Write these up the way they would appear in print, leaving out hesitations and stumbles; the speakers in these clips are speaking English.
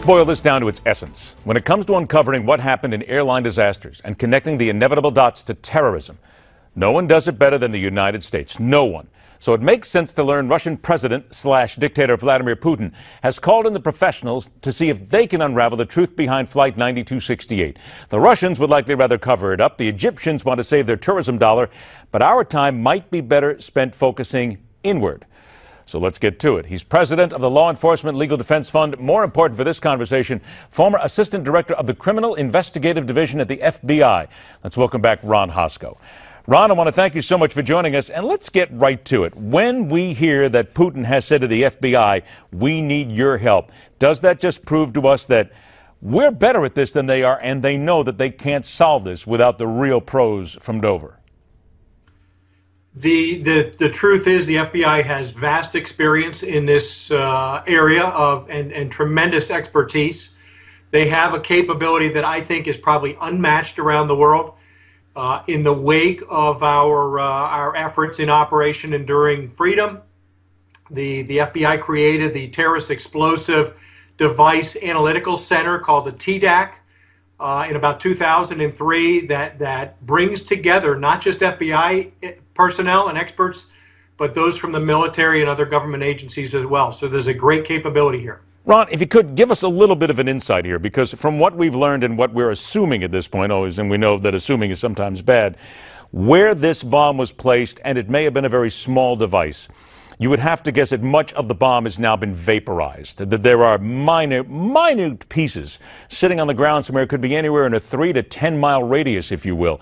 boil this down to its essence. When it comes to uncovering what happened in airline disasters and connecting the inevitable dots to terrorism, no one does it better than the United States. No one. So it makes sense to learn Russian President/dictator Vladimir Putin has called in the professionals to see if they can unravel the truth behind Flight 9268. The Russians would likely rather cover it up. The Egyptians want to save their tourism dollar. But our time might be better spent focusing inward. So let's get to it. He's president of the Law Enforcement Legal Defense Fund. More important for this conversation, former assistant director of the Criminal Investigative Division at the FBI. Let's welcome back Ron Hosko. Ron, I want to thank you so much for joining us, and let's get right to it. When we hear that Putin has said to the FBI, we need your help, does that just prove to us that we're better at this than they are, and they know that they can't solve this without the real pros from Dover? The truth is the FBI has vast experience in this area and tremendous expertise. They have a capability that I think is probably unmatched around the world. In the wake of our efforts in Operation Enduring Freedom, the FBI created the Terrorist Explosive Device Analytical Center called the TDAC in about 2003 that brings together not just FBI personnel and experts, but those from the military and other government agencies as well. So there's a great capability here. Ron, if you could give us a little bit of an insight here, because from what we've learned and what we're assuming at this point, always, and we know that assuming is sometimes bad, where this bomb was placed, and it may have been a very small device, you would have to guess that much of the bomb has now been vaporized, that there are minute pieces sitting on the ground somewhere. It could be anywhere in a 3 to 10 mile radius, if you will.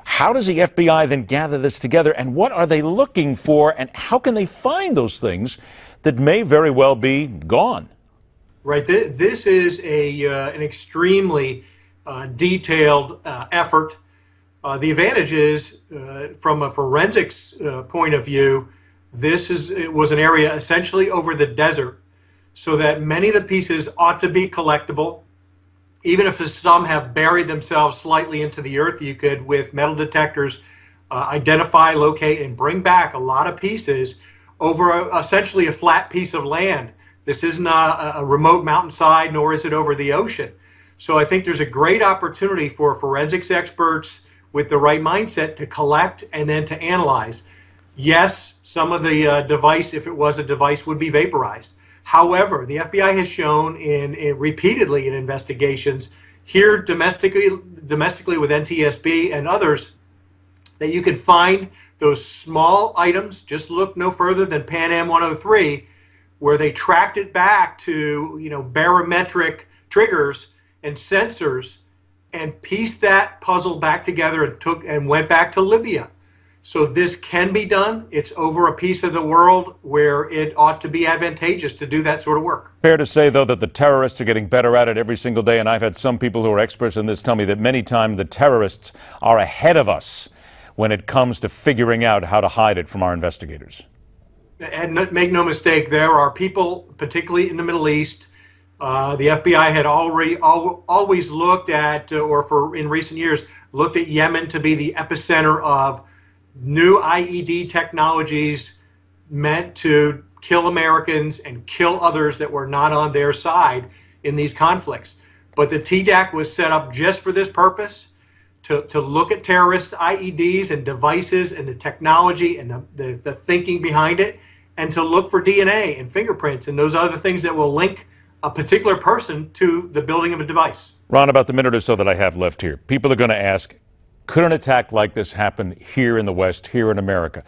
How does the FBI then gather this together, and what are they looking for, and how can they find those things that may very well be gone? Right. This is an extremely detailed effort. The advantage is, from a forensics point of view, it was an area essentially over the desert, so that many of the pieces ought to be collectible. Even if some have buried themselves slightly into the earth, you could, with metal detectors, identify, locate, and bring back a lot of pieces over essentially a flat piece of land. This isn't a remote mountainside, nor is it over the ocean. So I think there's a great opportunity for forensics experts with the right mindset to collect and then to analyze. Yes, some of the device, if it was a device, would be vaporized. However, the FBI has shown repeatedly in investigations here domestically with NTSB and others that you can find those small items. Just look no further than Pan Am 103, where they tracked it back to barometric triggers and sensors and pieced that puzzle back together and went back to Libya. So this can be done. It's over a piece of the world where it ought to be advantageous to do that sort of work. Fair to say, though, that the terrorists are getting better at it every single day, and I've had some people who are experts in this tell me that many times the terrorists are ahead of us when it comes to figuring out how to hide it from our investigators. And make no mistake, there are people, particularly in the Middle East, the FBI had always looked at, in recent years, looked at Yemen to be the epicenter of new IED technologies meant to kill Americans and kill others that were not on their side in these conflicts. But the TDAC was set up just for this purpose, to look at terrorist IEDs and devices and the technology and the thinking behind it, and to look for DNA and fingerprints and those other things that will link a particular person to the building of a device. Ron, about the minute or so that I have left here, people are going to ask, could an attack like this happen here in the West, here in America?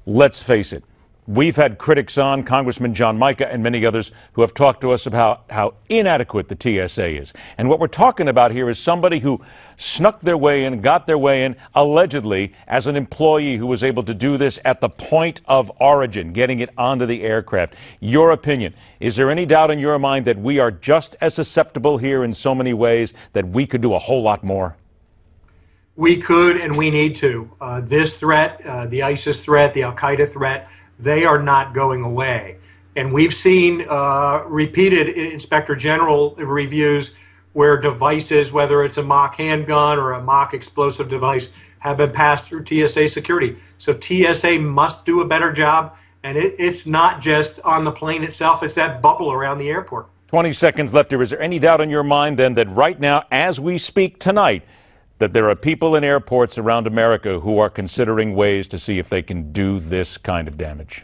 Let's face it. We've had critics on, Congressman John Mica and many others, who have talked to us about how inadequate the TSA is. And what we're talking about here is somebody who snuck their way in, got their way in, allegedly, as an employee who was able to do this at the point of origin, getting it onto the aircraft. Your opinion, is there any doubt in your mind that we are just as susceptible here in so many ways, that we could do a whole lot more? We could and we need to. This threat, the ISIS threat, the Al-Qaeda threat, they are not going away. And we've seen repeated Inspector General reviews where devices, whether it's a mock handgun or a mock explosive device, have been passed through TSA security. So TSA must do a better job. And it's not just on the plane itself, it's that bubble around the airport. 20 seconds left here. Is there any doubt in your mind then that right now, as we speak tonight, that there are people in airports around America who are considering ways to see if they can do this kind of damage?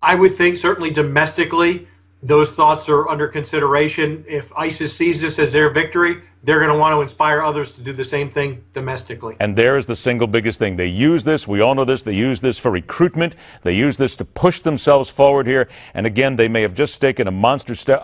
I would think certainly domestically, those thoughts are under consideration. If ISIS sees this as their victory, they're going to want to inspire others to do the same thing domestically. And there is the single biggest thing. They use this, we all know this, they use this for recruitment. They use this to push themselves forward here. And again, they may have just taken a monster step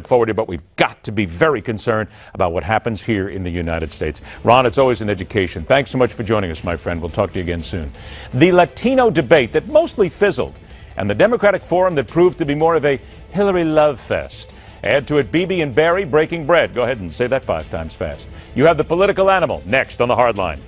forward here, but we've got to be very concerned about what happens here in the United States. Ron, it's always an education. Thanks so much for joining us, my friend. We'll talk to you again soon. The Latino debate that mostly fizzled, and the Democratic Forum that proved to be more of a Hillary love fest. Add to it Bibi and Barry breaking bread. Go ahead and say that 5 times fast. You have the political animal next on The Hard Line.